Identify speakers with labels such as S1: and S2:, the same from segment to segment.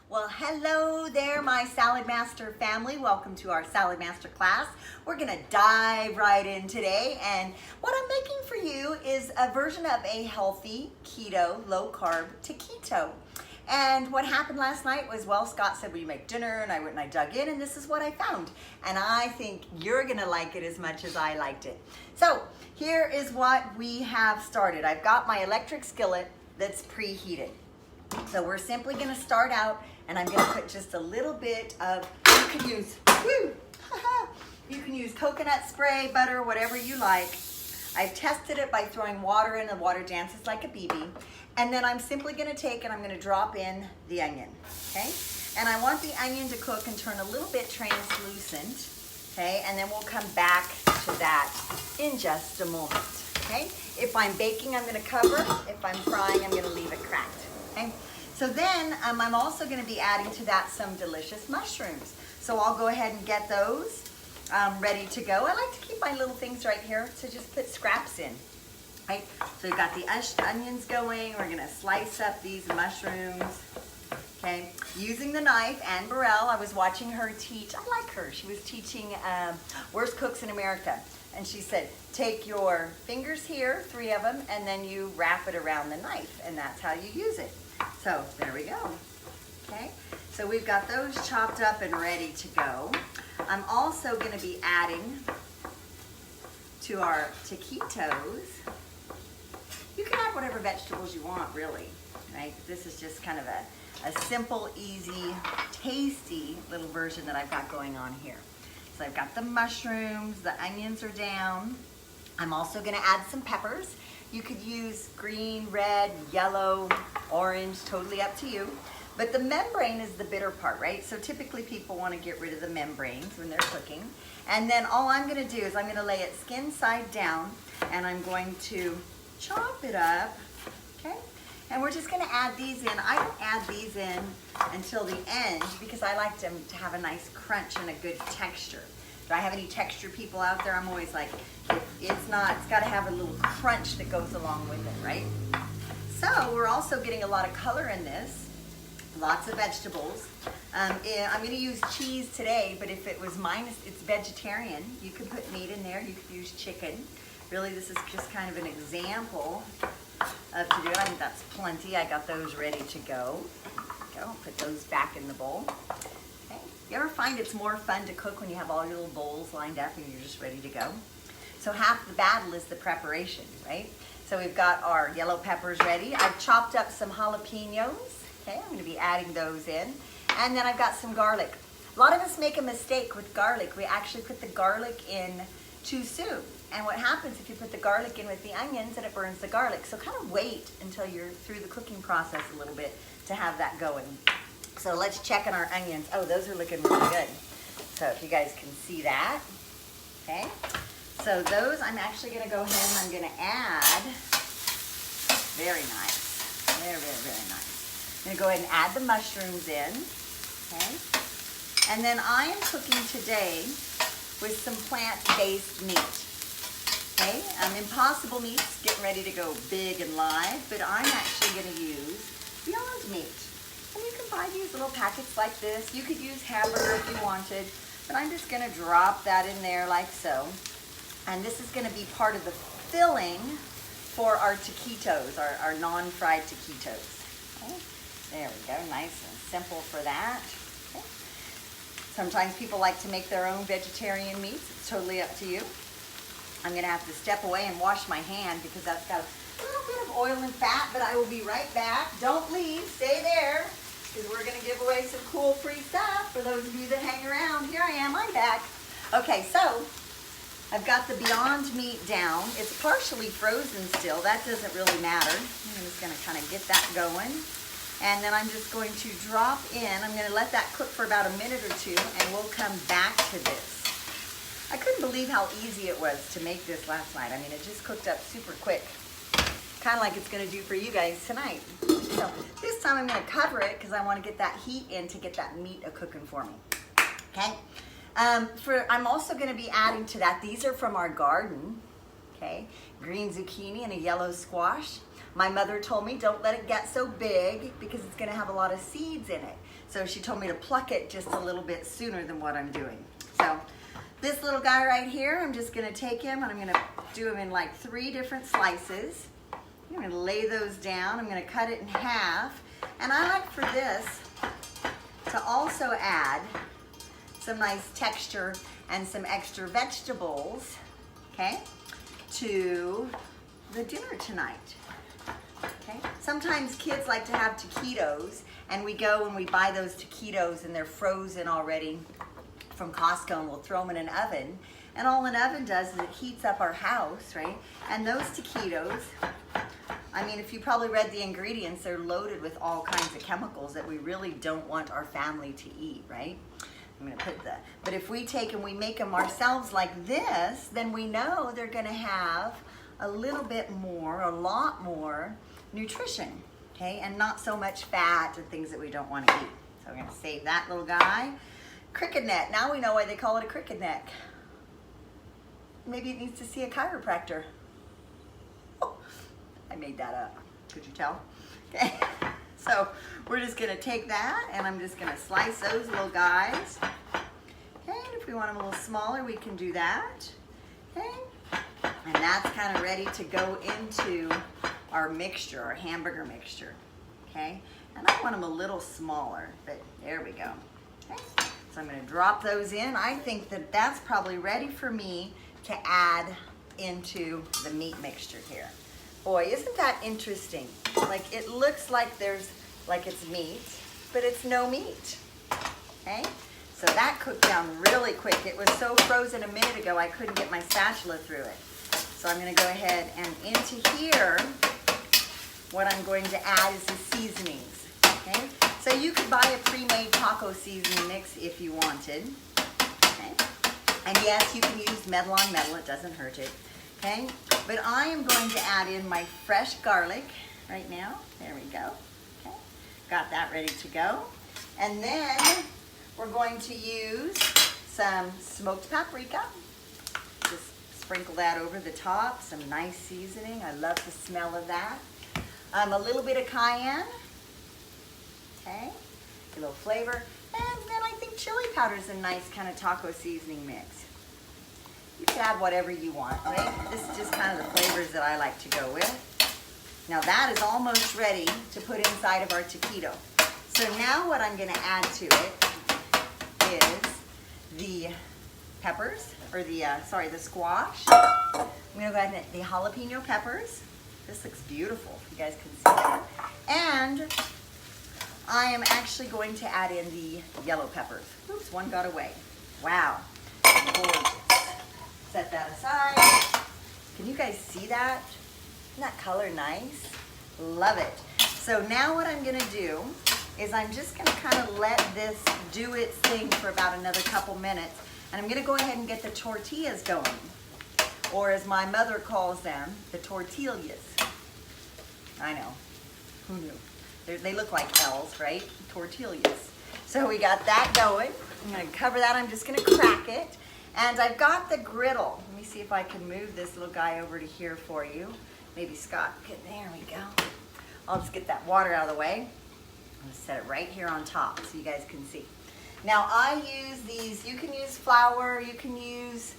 S1: Well, hello there, my Salad Master family. Welcome to our Salad Master class. We're gonna dive right in today, and what I'm making for you is a version of a healthy keto, low carb taquito. And what happened last night was, well, Scott said, will you make dinner? And I went and I dug in, and this is what I found. And I think you're gonna like it as much as I liked it. So here is what we have started. I've got my electric skillet that's preheated. So we're simply gonna start out, and I'm gonna put just a little bit of, you can use coconut spray, butter, whatever you like. I've tested it by throwing water in, the water dances like a BB. And then I'm simply gonna take and I'm gonna drop in the onion, okay? And I want the onion to cook and turn a little bit translucent, okay? And then we'll come back to that in just a moment, okay? If I'm baking, I'm gonna cover. If I'm frying, I'm gonna leave it cracked. Okay. So then I'm also going to be adding to that some delicious mushrooms. So I'll go ahead and get those ready to go. I like to keep my little things right here to just put scraps in. Right? So we've got the onions going. We're going to slice up these mushrooms. Okay. Using the knife, Anne Burrell, I was watching her teach. I like her. She was teaching Worst Cooks in America. And she said, take your fingers here, 3 of them, and then you wrap it around the knife, and that's how you use it. So there we go. Okay, so we've got those chopped up and ready to go. I'm also going to be adding to our taquitos. You can add whatever vegetables you want, really, right? This is just kind of a simple, easy, tasty little version that I've got going on here. So I've got the mushrooms, the onions are down. I'm also gonna add some peppers. You could use green, red, yellow, orange, totally up to you. But the membrane is the bitter part, right? So typically people wanna get rid of the membranes when they're cooking. And then all I'm gonna do is I'm gonna lay it skin side down, and I'm going to chop it up, okay? And we're just gonna add these in. I don't add these in until the end because I like them to have a nice crunch and a good texture. Do I have any texture people out there? I'm always like, it's gotta have a little crunch that goes along with it, right? So we're also getting a lot of color in this, lots of vegetables. I'm gonna use cheese today, but if it was it's vegetarian. You could put meat in there, you could use chicken. Really, this is just kind of an example of to do it. I think that's plenty. I got those ready to go. I'll put those back in the bowl. Okay. You ever find it's more fun to cook when you have all your little bowls lined up and you're just ready to go? So half the battle is the preparation, right? So we've got our yellow peppers ready. I've chopped up some jalapenos. Okay, I'm going to be adding those in. And then I've got some garlic. A lot of us make a mistake with garlic. We actually put the garlic in too soon. And what happens if you put the garlic in with the onions, and it burns the garlic. So kind of wait until you're through the cooking process a little bit to have that going. So let's check on our onions. Oh, those are looking really good. So if you guys can see that, okay. So those I'm actually gonna go ahead and I'm gonna add, very nice, very, very, very nice. I'm gonna go ahead and add the mushrooms in, okay. And then I am cooking today with some plant-based meat. Okay, Impossible Meat's getting ready to go big and live, but I'm actually going to use Beyond Meat. And you can buy these little packets like this. You could use hamburger if you wanted, but I'm just going to drop that in there like so. And this is going to be part of the filling for our taquitos, our non-fried taquitos. Okay, there we go, nice and simple for that. Okay. Sometimes people like to make their own vegetarian meats. It's totally up to you. I'm gonna have to step away and wash my hand because that's got a little bit of oil and fat, but I will be right back. Don't leave, stay there, because we're gonna give away some cool free stuff for those of you that hang around. Here I am, I'm back. Okay, so I've got the Beyond Meat down. It's partially frozen still, that doesn't really matter. I'm just gonna kind of get that going. And then I'm just going to drop in, I'm gonna let that cook for about a minute or two, and we'll come back to this. I couldn't believe how easy it was to make this last night. I mean, it just cooked up super quick. Kind of like it's gonna do for you guys tonight. So this time I'm gonna cover it because I wanna get that heat in to get that meat a-cooking for me, okay? I'm also gonna be adding to that, these are from our garden, okay? Green zucchini and a yellow squash. My mother told me don't let it get so big because it's gonna have a lot of seeds in it. So she told me to pluck it just a little bit sooner than what I'm doing. So this little guy right here, I'm just gonna take him and I'm gonna do him in like 3 different slices. I'm gonna lay those down. I'm gonna cut it in half. And I like for this to also add some nice texture and some extra vegetables, okay, to the dinner tonight. Okay. Sometimes kids like to have taquitos, and we go and we buy those taquitos and they're frozen already from Costco, and we'll throw them in an oven. And all an oven does is it heats up our house, right? And those taquitos, I mean, if you probably read the ingredients, they're loaded with all kinds of chemicals that we really don't want our family to eat, right? I'm gonna put but if we take and we make them ourselves like this, then we know they're gonna have a little bit more, a lot more nutrition, okay? And not so much fat and things that we don't wanna eat. So we're gonna save that little guy. Cricket net, now we know why they call it a cricket neck. Maybe it needs to see a chiropractor. Oh, I made that up, could you tell? Okay, so we're just gonna take that and I'm just gonna slice those little guys. Okay, and if we want them a little smaller, we can do that. Okay, and that's kind of ready to go into our mixture, our hamburger mixture. Okay, and I want them a little smaller, but there we go. Okay, so I'm gonna drop those in. I think that that's probably ready for me to add into the meat mixture here. Boy, isn't that interesting? Like it looks like it's meat, but it's no meat. Okay? So that cooked down really quick. It was so frozen a minute ago I couldn't get my spatula through it. So I'm gonna go ahead and into here, what I'm going to add is the seasonings. Okay? So you could buy a pre-made taco seasoning mix if you wanted. Okay? And yes, you can use metal on metal, it doesn't hurt it. Okay, but I am going to add in my fresh garlic right now. There we go. Okay, got that ready to go. And then we're going to use some smoked paprika. Just sprinkle that over the top, some nice seasoning. I love the smell of that. A little bit of cayenne. Okay, a little flavor. And then I think chili powder is a nice kind of taco seasoning mix. You can add whatever you want, right? This is just kind of the flavors that I like to go with. Now that is almost ready to put inside of our taquito. So now what I'm gonna add to it is the peppers, or the squash. I'm gonna go ahead and add the jalapeno peppers. This looks beautiful, if you guys can see that. And I am actually going to add in the yellow peppers. Oops, one got away. Wow, gorgeous. Set that aside. Can you guys see that? Isn't that color nice? Love it. So now what I'm gonna do is I'm just gonna kind of let this do its thing for about another couple minutes. And I'm gonna go ahead and get the tortillas going. Or as my mother calls them, the tortillas. I know, who knew? They look like L's, right? Tortillas. So we got that going. I'm gonna cover that, I'm just gonna crack it. And I've got the griddle. Let me see if I can move this little guy over to here for you. Maybe Scott could, there we go. I'll just get that water out of the way. I'm gonna set it right here on top so you guys can see. Now I use these, you can use flour, you can use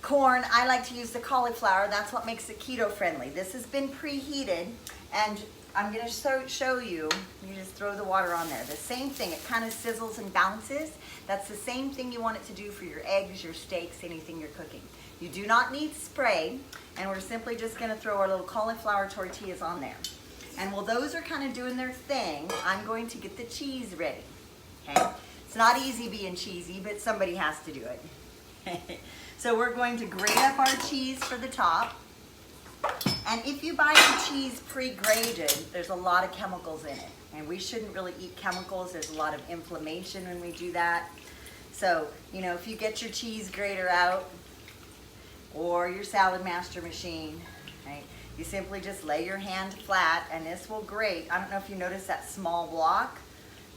S1: corn. I like to use the cauliflower, that's what makes it keto friendly. This has been preheated and I'm gonna show you, you just throw the water on there. The same thing, it kind of sizzles and bounces. That's the same thing you want it to do for your eggs, your steaks, anything you're cooking. You do not need spray, and we're simply just gonna throw our little cauliflower tortillas on there. And while those are kind of doing their thing, I'm going to get the cheese ready, okay? It's not easy being cheesy, but somebody has to do it. So we're going to grate up our cheese for the top. And if you buy the cheese pre-grated, there's a lot of chemicals in it. And we shouldn't really eat chemicals. There's a lot of inflammation when we do that. So, you know, if you get your cheese grater out or your salad master machine, right, you simply just lay your hand flat and this will grate. I don't know if you noticed that small block.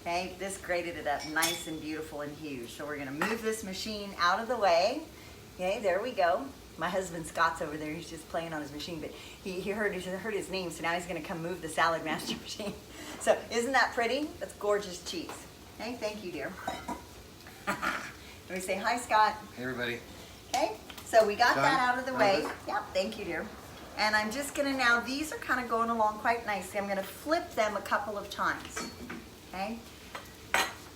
S1: Okay, this grated it up nice and beautiful and huge. So we're gonna move this machine out of the way. Okay, there we go. My husband Scott's over there. He's just playing on his machine, but he heard his name, so now he's going to come move the Salad Master machine. So isn't that pretty? That's gorgeous cheese. Okay, thank you, dear. Let me say hi, Scott.
S2: Hey, everybody.
S1: Okay, so we got
S2: Done?
S1: that out of the way.
S2: Done?
S1: Yep, thank you, dear. And I'm just going to now, these are kind of going along quite nicely. I'm going to flip them a couple of times. Okay.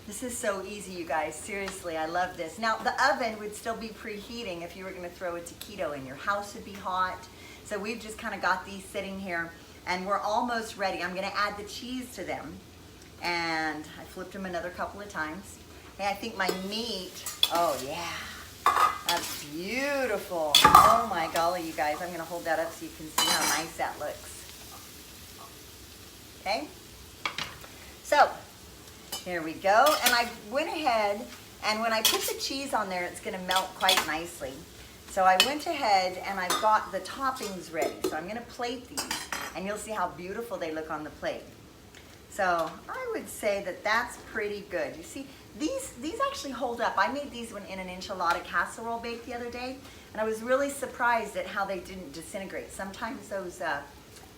S1: This is so easy, you guys. Seriously, I love this. Now, the oven would still be preheating if you were going to throw a taquito in. Your house would be hot. So we've just kind of got these sitting here, and we're almost ready. I'm going to add the cheese to them, and I flipped them another couple of times. Hey, I think my meat, oh yeah, that's beautiful. Oh my golly, you guys. I'm going to hold that up so you can see how nice that looks. Okay? So, here we go, and I went ahead, and when I put the cheese on there, it's gonna melt quite nicely. So I went ahead and I've got the toppings ready. So I'm gonna plate these, and you'll see how beautiful they look on the plate. So I would say that that's pretty good. You see, these actually hold up. I made these in an enchilada casserole bake the other day, and I was really surprised at how they didn't disintegrate. Sometimes those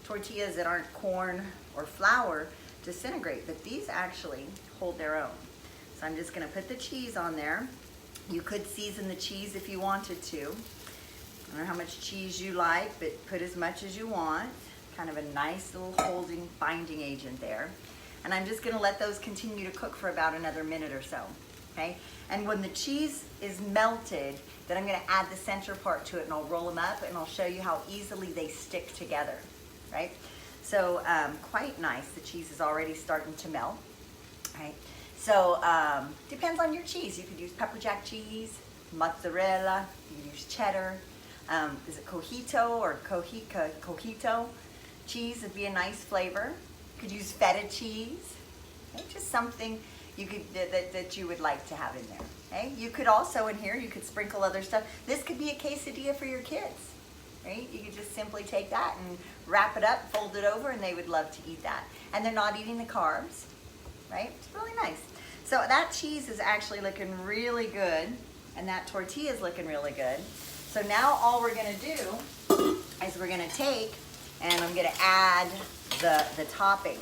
S1: tortillas that aren't corn or flour disintegrate, but these actually hold their own. So I'm just going to put the cheese on there. You could season the cheese if you wanted to. I don't know how much cheese you like, but put as much as you want. Kind of a nice little holding binding agent there. And I'm just going to let those continue to cook for about another minute or so. Okay? And when the cheese is melted, then I'm going to add the center part to it, and I'll roll them up, and I'll show you how easily they stick together. Right? So quite nice. The cheese is already starting to melt. Right? So depends on your cheese. You could use pepper jack cheese, mozzarella. You could use cheddar. Is it cojito or cojito? Cheese would be a nice flavor. You could use feta cheese. Okay? Just something you could that you would like to have in there. Okay? You could also in here, you could sprinkle other stuff. This could be a quesadilla for your kids. Right? You could just simply take that and wrap it up, fold it over, and they would love to eat that. And they're not eating the carbs, right? It's really nice. So that cheese is actually looking really good, and that tortilla is looking really good. So now all we're gonna do is we're gonna take, and I'm gonna add the topping.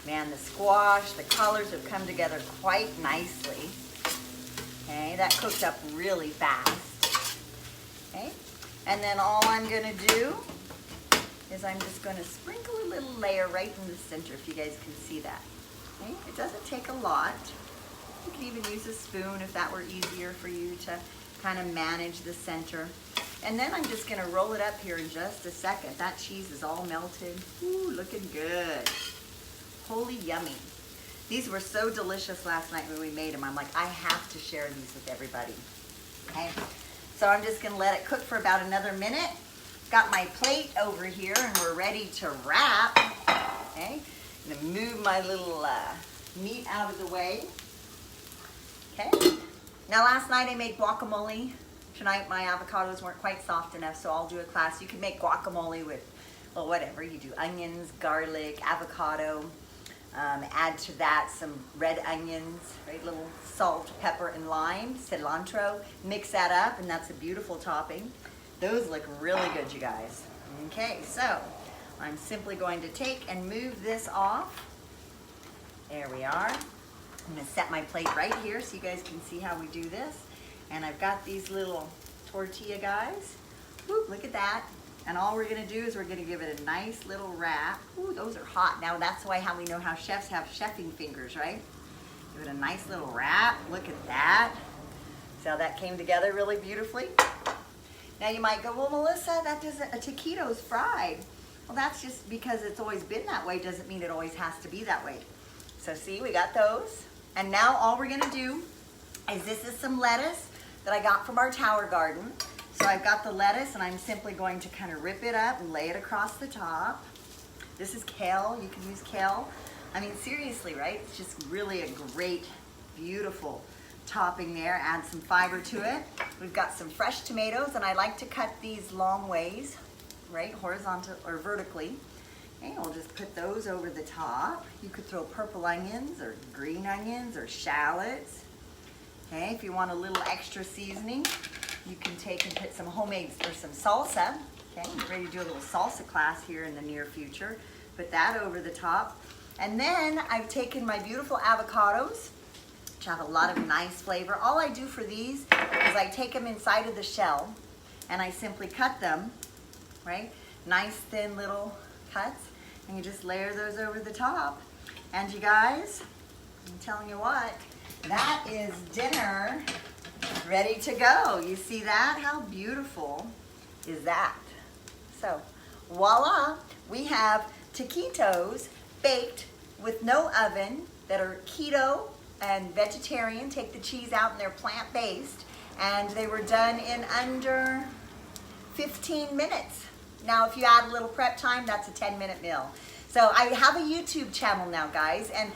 S1: Man, the squash, the colors have come together quite nicely. Okay, that cooked up really fast. Okay. And then all I'm gonna do is I'm just gonna sprinkle a little layer right in the center, if you guys can see that. Okay? It doesn't take a lot. You can even use a spoon if that were easier for you to kind of manage the center. And then I'm just gonna roll it up here in just a second. That cheese is all melted. Ooh, looking good. Holy yummy. These were so delicious last night when we made them. I'm like, I have to share these with everybody. Okay? So I'm just gonna let it cook for about another minute. Got my plate over here, and we're ready to wrap. Okay, I'm gonna move my little meat out of the way. Okay, now last night I made guacamole. Tonight my avocados weren't quite soft enough, so I'll do a class. You can make guacamole with, well, whatever you do, onions, garlic, avocado. Add to that some red onions, right? Little salt, pepper, and lime, cilantro. Mix that up, and that's a beautiful topping. Those look really good, you guys. Okay, so I'm simply going to take and move this off. There we are. I'm gonna set my plate right here so you guys can see how we do this. And I've got these little tortilla guys. Woo, look at that. And all we're gonna do is we're gonna give it a nice little wrap. Ooh, those are hot. Now that's why how we know how chefs have chefing fingers, right? Give it a nice little wrap. Look at that. See how that came together really beautifully? Now you might go, well, Melissa, that doesn't, a taquito's fried. Well, that's just because it's always been that way, doesn't mean it always has to be that way. So see, we got those. And now all we're gonna do is this is some lettuce that I got from our tower garden. So I've got the lettuce, and I'm simply going to kind of rip it up and lay it across the top. This is kale. You can use kale. I mean, seriously, right? It's just really a great, beautiful topping there. Add some fiber to it. We've got some fresh tomatoes, and I like to cut these long ways, right? Horizontal or vertically. And we'll just put those over the top. You could throw purple onions or green onions or shallots. Okay, if you want a little extra seasoning. you can take and put some homemade or some salsa. Okay, I'm ready to do a little salsa class here in the near future. Put that over the top. And then I've taken my beautiful avocados, which have a lot of nice flavor. All I do for these is I take them inside of the shell and I simply cut them, right? Nice thin little cuts, and you just layer those over the top. And you guys, I'm telling you what, that is dinner ready to go. You see that? How beautiful is that? So, voila, we have taquitos baked with no oven that are keto and vegetarian. Take the cheese out and they're plant-based. And they were done in under 15 minutes. Now, if you add a little prep time, that's a 10-minute meal. So I have a YouTube channel now, guys, and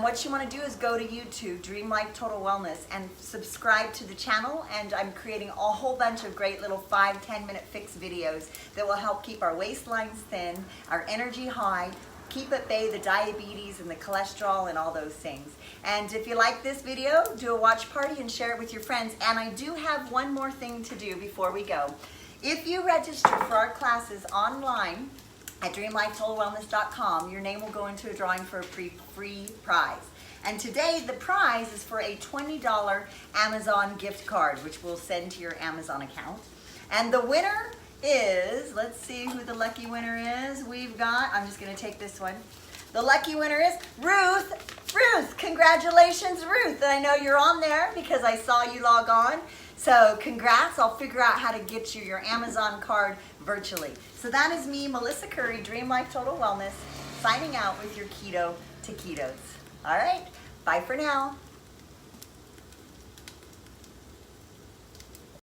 S1: what you want to do is go to YouTube, Dream Life Total Wellness, and subscribe to the channel, and I'm creating a whole bunch of great little 5-10 minute fix videos that will help keep our waistlines thin, our energy high, keep at bay the diabetes and the cholesterol and all those things. And if you like this video, do a watch party and share it with your friends. And I do have one more thing to do before we go. If you register for our classes online at dreamlifetotalwellness.com, your name will go into a drawing for a free prize. And today the prize is for a $20 Amazon gift card, which we'll send to your Amazon account. And the winner is, let's see who the lucky winner is. We've got, I'm just going to take this one. The lucky winner is Ruth. Ruth, congratulations, Ruth. I know you're on there because I saw you log on. So congrats. I'll figure out how to get you your Amazon card virtually. So that is me, Melissa Curry, Dream Life Total Wellness, signing out with your Keto Taquitos. All right, bye for now.